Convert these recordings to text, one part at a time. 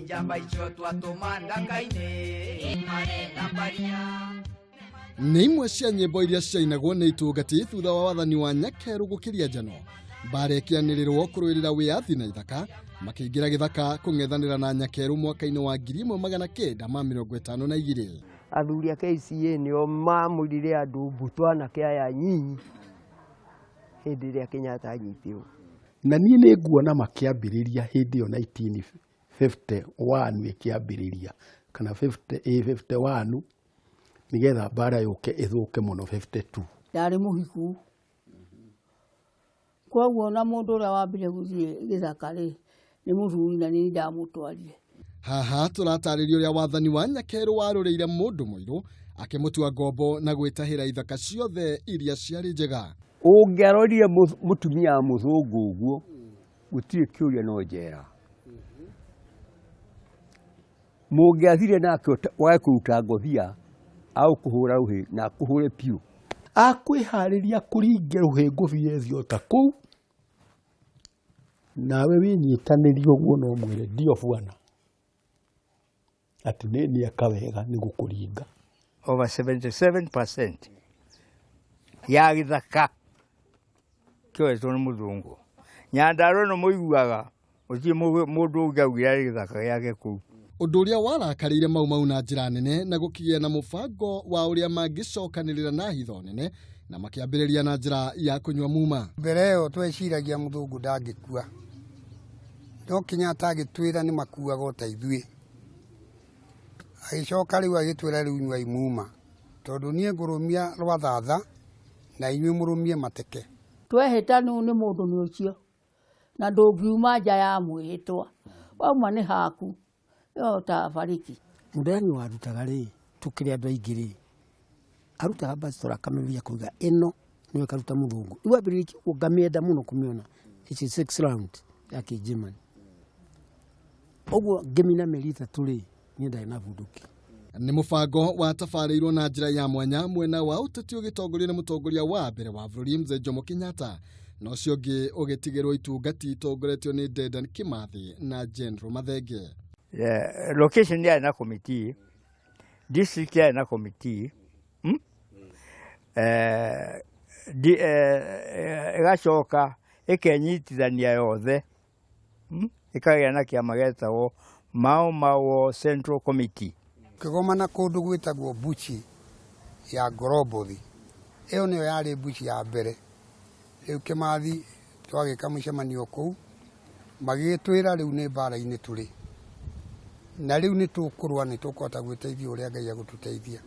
njamba icio twatuma ndanga-inĩ marenda mbaria. Nĩ imwe cia nyĩmbo iria ciainagwo nĩ itungati thutha wa wathani wa Nyakeru gũkĩria njano barekianĩrĩrwo kũrũĩrĩra wĩyathi na ithaka makĩingĩra gĩthaka kũng'ethanĩra na Nyakeru mwaka-inĩ wa 1952. Athuri a KCA nĩo mamũrire andũ mbũtũ anake aya nyinyi hĩndĩ ĩrĩa Kenyatta anyitirwo. Na niĩ nĩ nguona makĩambĩrĩria hĩndĩ ĩyo 1951 ĩkĩambĩrĩria kana 51 nigetha bara yũke ĩthũke mũno 52. Ndarĩ mũhiku. Koguo na mũndũ ũrĩa wambire gũthiĩ gĩthaka rĩ nĩ mũthuri na nĩ ndamũtwarire. Haha tũratarĩria ũrĩa wathani wa Nyakeru warũrĩire mũndũ mũirũ akĩmũtua ngombo na gwĩtahĩra ithaka ciothe iria ciarĩ njega. Ũngĩarorire mũtumia mũthũngũ ũguo gũtirĩ kĩũria no njera. Mũngĩathire nake wae kũruta ngũthia au kuhura ruhi na kuhure piu akwĩharĩria kũringe ruhi ngũbie thiota kũu nawe wĩnyitanĩrie ũguo no mwĩre ndio bwana atĩ nĩ akawega nĩ gũkũringa. Over 77% ya gĩthaka kĩoetwo nĩ mũthũngũ. Nyandarũa no mũiguaga ũthiĩ mũndũ ũngĩ augire gĩthaka gĩake kũu. Ũndũ ũrĩa warakarĩire Mau na njĩra nene na gũkĩgĩa na mũbango wa ũrĩa mangĩcokanĩrĩra na hitho nene na makĩambĩrĩria na njĩra ya kũnyua muma. Mbere ĩyo tweciragia mũthũngũ ndangĩkua. No Kenyatta agĩtwĩra nĩ makuaga o ta ithuĩ. Agĩcoka rĩu agĩtwĩra rĩu nyuai muma. Tondũ niĩ ngũrũmia rwathatha na inyuĩ mũrũmie mateke. Twehĩtanu nĩ mũndũ nĩ ũcio na ndũngiuma nja ya mwĩhĩtwa. Wauma nĩ haku. Yo ta fariki. Mũndani warutaga rĩ tukĩrĩ andũ aingĩ rĩ arutaga bastora kamĩria kuiga ĩno nĩwe karuta mũthũngũ. Iwambĩrĩria ũngamĩenda mũno kũmĩona. Ici 6 round ya Kĩjĩmani. Ũguo ngĩmina mĩeri 3 rĩ niĩ ndarĩ na bunduki. Nĩ mũbango watabarĩirwo na njĩra ya mwanya mwena wa ũteti ũgĩtongorio nĩ mũtongoria wa mbere wa bũrũri Mzee Jomo Kenyatta na ũcio ũngĩ ũgĩtigĩrwo itungati itongoretio nĩ Dedan Kimathi na General Mathenge. Location ya na committee, district ya na committee, ĩgacoka ĩkenyitithania yothe, ĩkagĩa na kĩama gĩtagwo Mau Central Committee. Kĩgoma kũndũ gwĩtagwo Buchi ya Ngorobothi. Ĩyo nĩyo yarĩ Buchi ya mbere. Rĩu Kimathi twagĩka mũcemanio kũu, magĩtwĩra rĩu nĩ mbara-inĩ tũrĩ. Na rĩu nĩ tũkũrũa nĩ tũkũhota gwĩteithia ũrĩa Ngai agũtũteithia.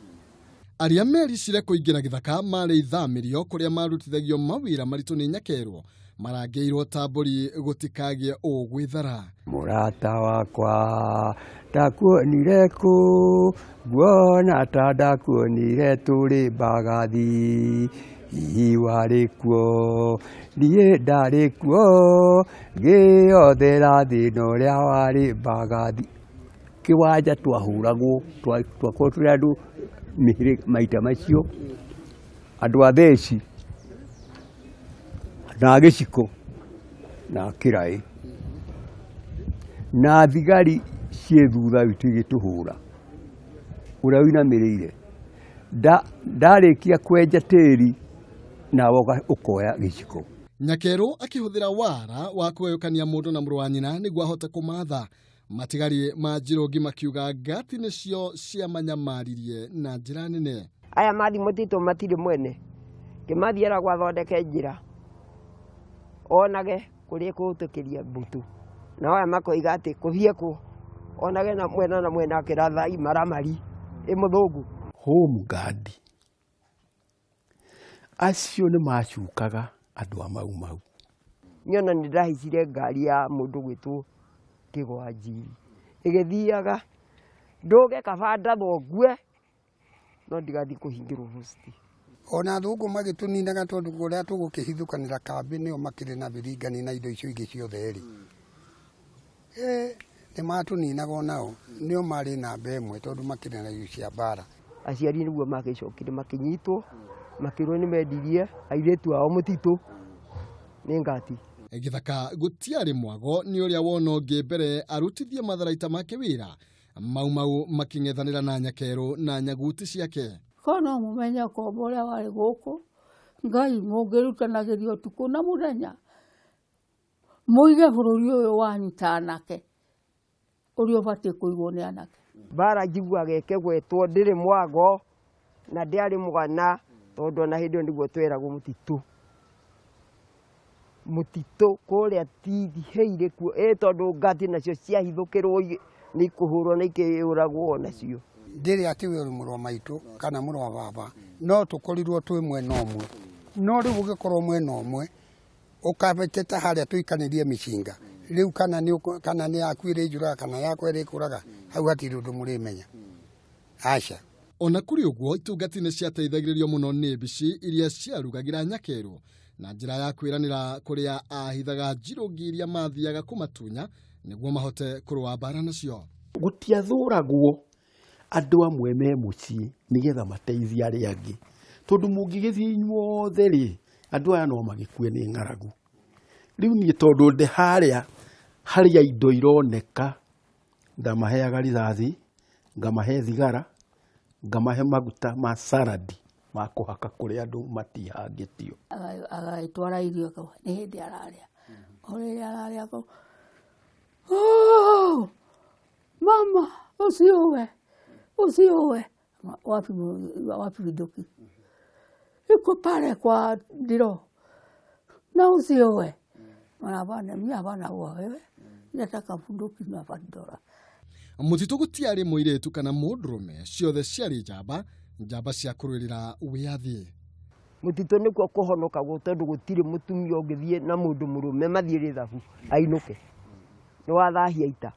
Arĩa mericire kũingĩra gĩthaka marĩ ithamĩrio kũrĩa marutithagio mawĩra maritũ nĩ Nyakeru marangĩirwo tambũri gũtikagĩe ũgwĩthara. Mũrata wakwa ndakuonire kũ nguona ta ndakuonire tũrĩ Mbagathi hihi warĩ kuo niĩ ndarĩ kuo gĩothera thĩna ũrĩa warĩ Mbagathi. Kĩwanja twahũragwo twakorwo tũrĩ andũ maita macio andũ a theci na gĩciko na kĩraĩ na thigari ciĩ thutha witũ igĩtũhũra. Ũrĩa wĩinamĩrĩire ndarĩkia kwenja tĩri nawe ũkoya gĩciko. Nyakeru akĩhũthĩra wara wa kũgayũkania mũndũ na mũrũ wa nyina nĩguo ahote kũmatha. Matigari ma Njĩrũngi makiuga ngati nĩcio ciamanyamaririe na njĩra nene. Aya mathi mũtitũ matirĩ mwene. Kimathi eragwo athondeke njĩra onage kũrĩa kũhĩtũkĩria mbũtũ. Na aya makoiga atĩ kũthiĩ kũ onage na mwena akĩratha imaramari mũthũngũ. Home guard acio nĩ macukaga andũ a Mau. Nyona nĩ ndahicire ngari ya mũndũ gwĩtwo Kĩgwanjiri ĩgĩthiaga ndũge kabanda thongue no ndigathiĩ kũhingĩrwo hosti. Ona thũngũ magĩtũninaga tondũ ũrĩa tũgũkĩhithũkanĩra kambĩ nĩo makĩrĩ na biringani na indo icio ingĩ ciothe rĩ. Nĩ matũninaga onao nĩo marĩ namba ĩmwe tondũ makĩrĩ na irio cia mbara. Aciari nĩguo magĩcokire makĩnyitwo makĩrwo nĩ mendirie airĩtu ao mũtitũ nĩ ngati. Githaka gutiari mwago ni uria wono ngembere arutithie matharaita make wira mau making'ethanira na Nyakeru na nyaguti ciake. Kono mumenya kombo uria wari guku Ngai mungirutanagiria utuku na muthenya muige bururi uyu wanyu ta anake uria ubatie kuigwo ni anake. Bara njiguaga ikegwetwo ndiri mwago na ndiari mugana tondu na hindi niguo twiragwo mutito kuria tiheire kuo tondu ngati nacio ciahithukirwo ni kuhurwo na ikiuragwo nacio. Ndiri ati we uri murwa maitu kana murwa baba no tukorirwo twi mwena umwe no riu ugikorwo mwena umwe ukabeteta haria tuikanirie micinga riu kana ni akwire njura kana yakwa iri kuraga hau hatiri undu murimenya aca. Ona kuri uguo itungati ni ciateithagiririo muno ni mbici iria ciarugagira Nyakeru na njira ya kwiranira kuria ahithaga njirungi iria mathiaga kumatunya niguo mahote kurwa bara nacio. Gutiathuragwo andu amwe me mucii nigetha mateithia aria angi tondu mungigithii inyuothe ri andu aya no magikue ni ng'aragu. Riu nie tondu ndi haria indo ironeka ndamaheaga rithathi ngamahe thigara ngamahe maguta ma saladi ma kuhaka kuri andu matihangitio. Agaitwara irio kwa ni hindi araria ore araria ko mama usiwe wapi vidoki iko pale kwa ndiro na usiwe mwana wewe nataka bunduki na bandora. Mutito gutiari muiretu kana mundurume ciothe ciari njamba cia kurwirira wiathi. Mutito nikuo kuhonoka tondu gutiri mutumia ungithie na mundu murume mathiire thabu ainuke ni wathahia ita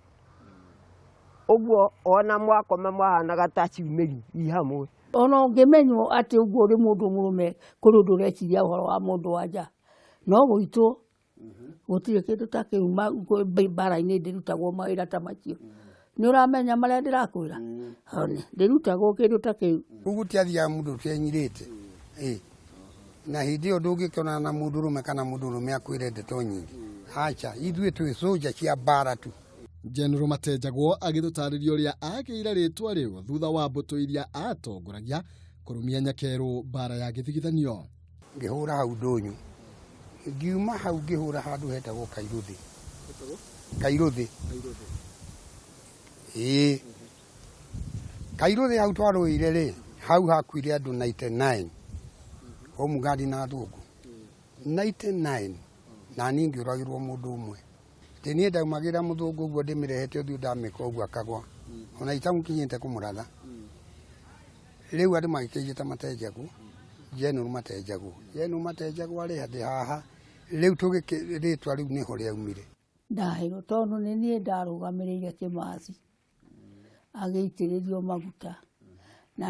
uguo ona mwakoma mwahanaga ta ciumeri i hamwe. Ona ungimenywo ati uguo uri mundu murume kuri undu ureciria uhoro wa mundu wanja no gwitwo gutire kindu ta kiu bara-ini ndirutagwo mawira ta macio ni uramenya maria ndirakwira one ndirutagwo kindu ta kiu ugutiathia mundu twenyirite na hindi iyo ndungikiona na mundurume kana mundurume akwire ndeto nyingi acha ithuĩ twi soja cia bara tu. General Matejagwo agithutaririo ria agiira ritwa riu thutha wa mbutu iria atongoragia kurumia Nyakeru bara ya githigithanio. Ngihura hau ndunyu ngiuma hau ngihura handu hetagwo Kairuthi Kairuthi hau twarũire ri hau hakuire andu 99 omugadi na thungu 99 na ningi uragirwo mundu umwe tini ndaumagira muthungu guo ndimirehete uthiu ndamika uguo akagwa ona itamukinyite kumuratha riu andu magikijita Matejagwo General Matejagwo ari handi haha riu tugikiritwa riu niho riaumire ndahiro tondu ni nie ndarugamirire Kimathi agiitiririo maguta na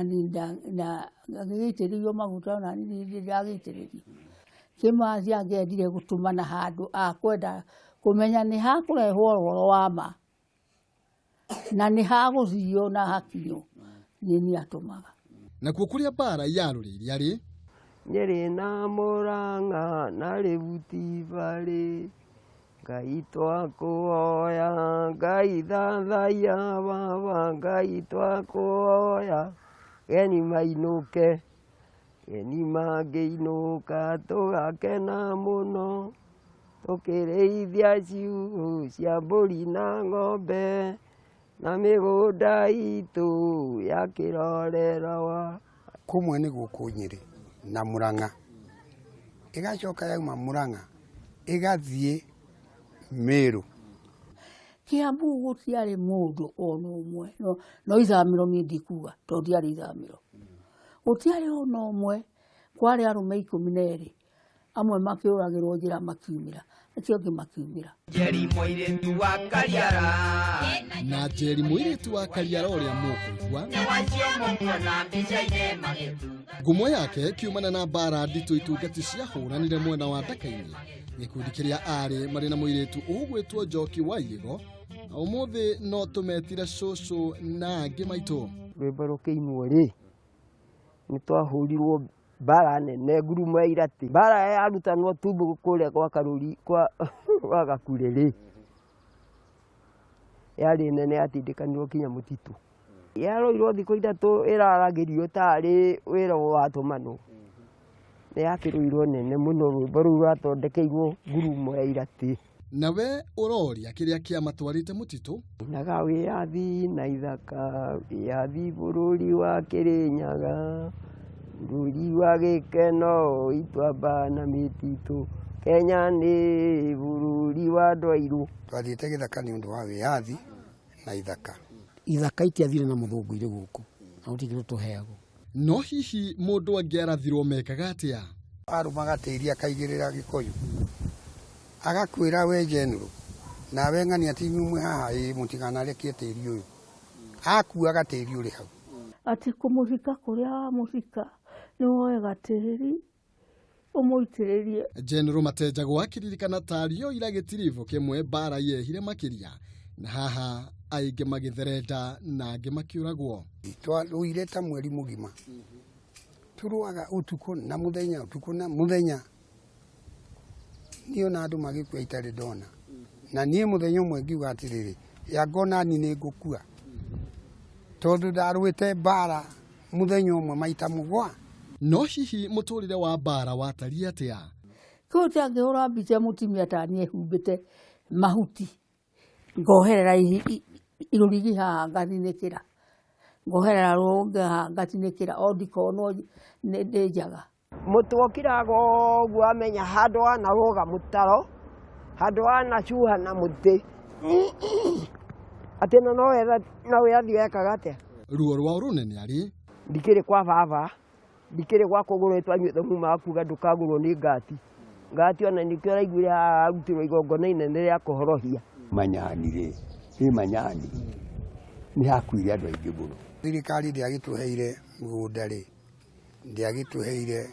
agiitiririo maguta na ni ndagiitiririo Kimathi angiendire gutumana handu akwenda kumenya ni hakurehwo uhoro wa ma na ni haguthio na hakinyo ni atumaga. Na kukuria bara yaruriria ri Nyeri na Murang'a na Ributi bari Ngai twakuoya Ngai thathaia baba Ngai twakuoya geni mainuke geni mangiinuka tugakena muno tukirĩithia ciugũ cia mbũri na ng'ombe na mĩgũnda itũ ya kĩrorerwa. Kumwe nĩ gũkũ Nyeri na Murang'a igacoka yauma Murang'a igathiĩ Meru. Kiambu gutiari mundu ona umwe no ithamiro ni ndikuga to ndiari ithamiro gutiari ona umwe kwari arume 12 amwe makiuragirwo njira makiumira acio ngi makiumira. Njeri muiritu wa Kariara na Njeri muiritu wa Kariara uria mukuigua ni wacio mukona mbica-ini magitu ngumo yake kiumana na bara nditu itungati cia huranire mwena wa Ndakaini gikundi kiria ari mari na muiritu ugwitwo Njoki wa Igo umuthi no tumetira cucu na angi maitu Rwimbo rukiinwo ri ni twahurirwo bara nene ngurumo ya Iratĩ, bara yarutanwo Tumbu kũrĩa gwa Karũri kwa Gakurĩrĩ, yarĩ nene yatindĩkanirwo kinya mũtitũ, yaroirwo thikũ ithatũ ĩraragĩrio tarĩ wĩra wa tũmanũ, nĩ yakĩrũirwo nene mũno, rwĩmbo rũu rwathondekeirwo ngurumo ya Iratĩ. Nawe ũroria kĩrĩa kĩamatwarĩte mũtitũ? Naga wĩyathi na ithaka, wĩyathi bũrũri wa Kĩrĩnyaga, bũrũri wa gĩkeno, ituamba na mĩtitũ, Kenya nĩ bũrũri wa andũ airũ. Twathiĩte gĩthaka nĩ ũndũ wa wĩyathi na ithaka. Ithaka itiathire na mũthũngũ irĩ gũkũ, na gũtirĩ tũheagwo. No hihi mũndũ angĩarathirwo mekaga atĩa? Arumaga tĩri akaigĩrĩra Gĩkũyũ, agakwĩra we General, nawe ng'ani ati nyumwe haha mũtikanalekie tĩri ũyũ, akuaga tĩri ũrĩ hau. Atĩ kũmũthika kũrĩa wamũthika nĩ woe gatĩri ũmũitĩrĩrie. General Matejagwo akĩririkana tario ira gĩtiribo kĩmwe bara yehire makĩria, na haha aingĩ magĩtherenda na angĩ makĩũragwo. Twarũire ta mweri mũgima, turũaga ũtukũ na mũthenya, ũtukũ na mũthenya, niĩ ona andũ magĩkua itarĩ ndona, na niĩ mũthenya ũmwe ngiuga atĩrĩrĩ, yanga nani nĩ ngũkua, tondũ ndarũĩte bara mũthenya ũmwe maita mũgwa. No hihi mũtũrĩre wa bara watariĩ atĩa? Kũu tangĩhũra mbica mũtumia ta niĩ humbĩte mahuti, ngoherera irũrigi haha ngatinĩkĩra, ngoherera rũngĩ haha ngatinĩkĩra, o ndikonwo ndĩ njaga. Mũtũ okiraga ũguo amenya handũ hanaroga mũtaro, handũ hanacuha na mũtĩ, atĩ no wĩyathi wekaga atĩa? Ruo rwa rũnene arĩ? Ndikĩrĩ kwa baba, ndikĩrĩ gwa kũgũrĩtwo anyuĩte muma akuga ndũkagũrwo nĩ ngati. Ngati ona nĩkĩo ũraiguire haha arutirwo igongona inene rĩa kũhorohia. Manyani nĩ manyani, nĩ hakuire andũ aingĩ mũno. Thirikari ndĩagĩtũheire mũgũnda rĩ, ndĩagĩtũheire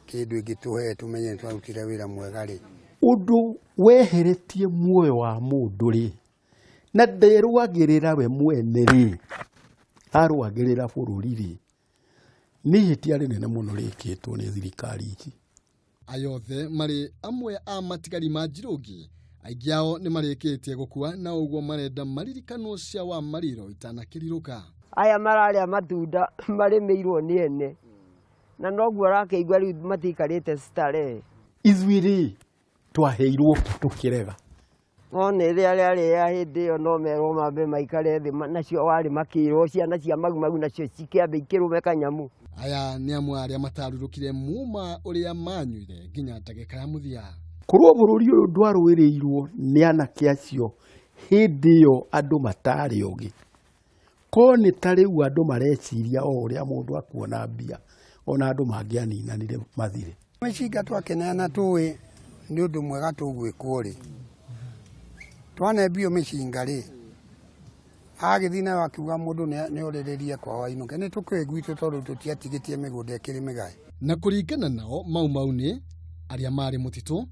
kĩndũ ĩngĩtũhe tũmenye twarutire wĩra mwega rĩ. Ũndũ weheretie muoyo wa mũndũ rĩ, na nderũagĩrĩra we mwene rĩ, arũagĩrĩra bũrũri rĩ, nĩ ihĩtia rĩnene mũno rĩkĩtwo nĩ thirikari ici. Ayothe marĩ amwe a matigari ma Njirũngi, aingĩ ao nĩ marĩkĩtie gũkua, na ũguo marenda maririkanwo cia wa mariro itanakĩrirũka. Aya mararĩa matunda marĩmĩirwo nĩ ene, na noguo rakĩigua rĩu matikarĩte starehe. Ithuĩ rĩ, twaheirwo tũkĩrega. Ona ĩrĩa rĩarĩa hĩndĩ ĩyo no merwo mambe maikare thĩ, nacio warĩ makĩrwo ciana cia magu nacio cikĩambe ikĩrũme kanyamũ. Aya nĩ amwe arĩa matarũrũkire muma ũrĩa manyuire nginya ndagĩka ya mũthia. Korwo bũrũri ũyũ ndwarũĩrĩirwo nĩ anake acio hĩndĩ ĩyo andũ matarĩ ũgĩ, ko nĩ ta rĩu andũ mareciria o ũrĩa mũndũ akuona mbia, ona andũ mangĩaninanire mathire. Mĩcinga twakeneana tũĩ nĩ ũndũ mwega tũgwĩkwo rĩ, twanembio mĩcinga rĩ, agĩthiĩ nayo akiuga mũndũ nĩ orĩrĩrie kwao ainũke, nĩ tũkĩũĩ gwitũ tondũ tũtiatigĩtie mĩgũnda ĩkĩrĩ mĩgae. Na kũringana nao mau nĩ arĩa marĩ mũtitũ,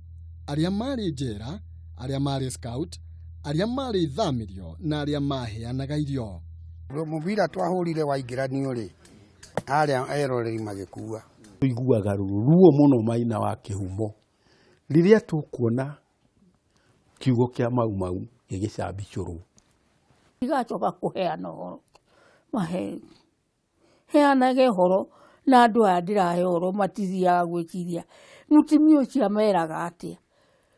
arĩa marĩ njera, arĩa marĩ scout, arĩa marĩ ithamĩrio na arĩa maheanaga irio. Mũbira twahũrire waingĩranio rĩ, arĩa eroreri magĩkua. Tũiguaga ruo mũno Maina wa Kĩhumo rĩrĩa tũkuona kiugo kĩa mau gĩgĩcambicũrwo. Igacoka kũheana ũhoro, heanage ũhoro, na andũ aya ndĩrahe ũhoro matithiaga gwĩciria mũtumia ũcio ameraga atĩa,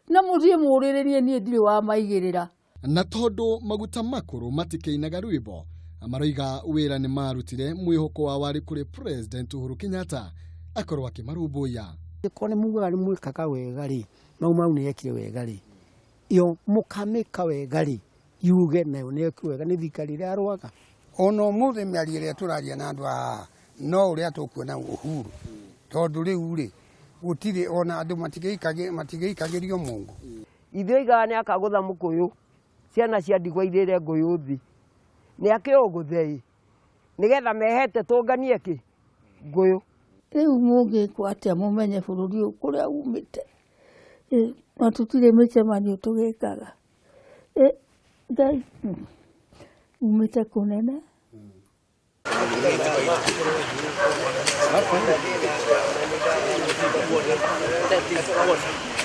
na mũthiĩ mũrĩrĩrie niĩ ndirĩ wa maigĩrĩra. Na tondũ maguta makũrũ matikĩinaga rwĩmbo, maroiga wĩra nĩ marutire mwĩhoko wa warĩ kũrĩ President Uhuru Kenyatta akorwo akĩmarũmbũiya. Ko nĩ mugaga nĩ mwĩkaga wega rĩ, mau nĩ ekire wega rĩ, yo mũkamĩka wega rĩ, yuge nayo nĩ ekire wega, nĩ thirikari ĩrĩa arũaga. Ona ũmũthĩ mĩario ĩrĩa tũraria na andũ haha no ũrĩa tũkuona Uhuru, tondũ rĩu rĩ gũtirĩ ona andũ matigĩikagĩrio Mũngu. Ithuĩ igaga nĩ akagũtha mũkũyũ, ciana cia ndigwa irĩre ngũyũ thĩ, nĩ akĩũgũthei nĩgetha mehete tũnganie kĩ ngũyũ. Rĩu mũngĩkwo atĩa mũmenye bũrũri ũyũ kũrĩa umĩte, na tũtirĩ mĩcemanio tũgĩkaga, Ngai umĩte kũnene. That is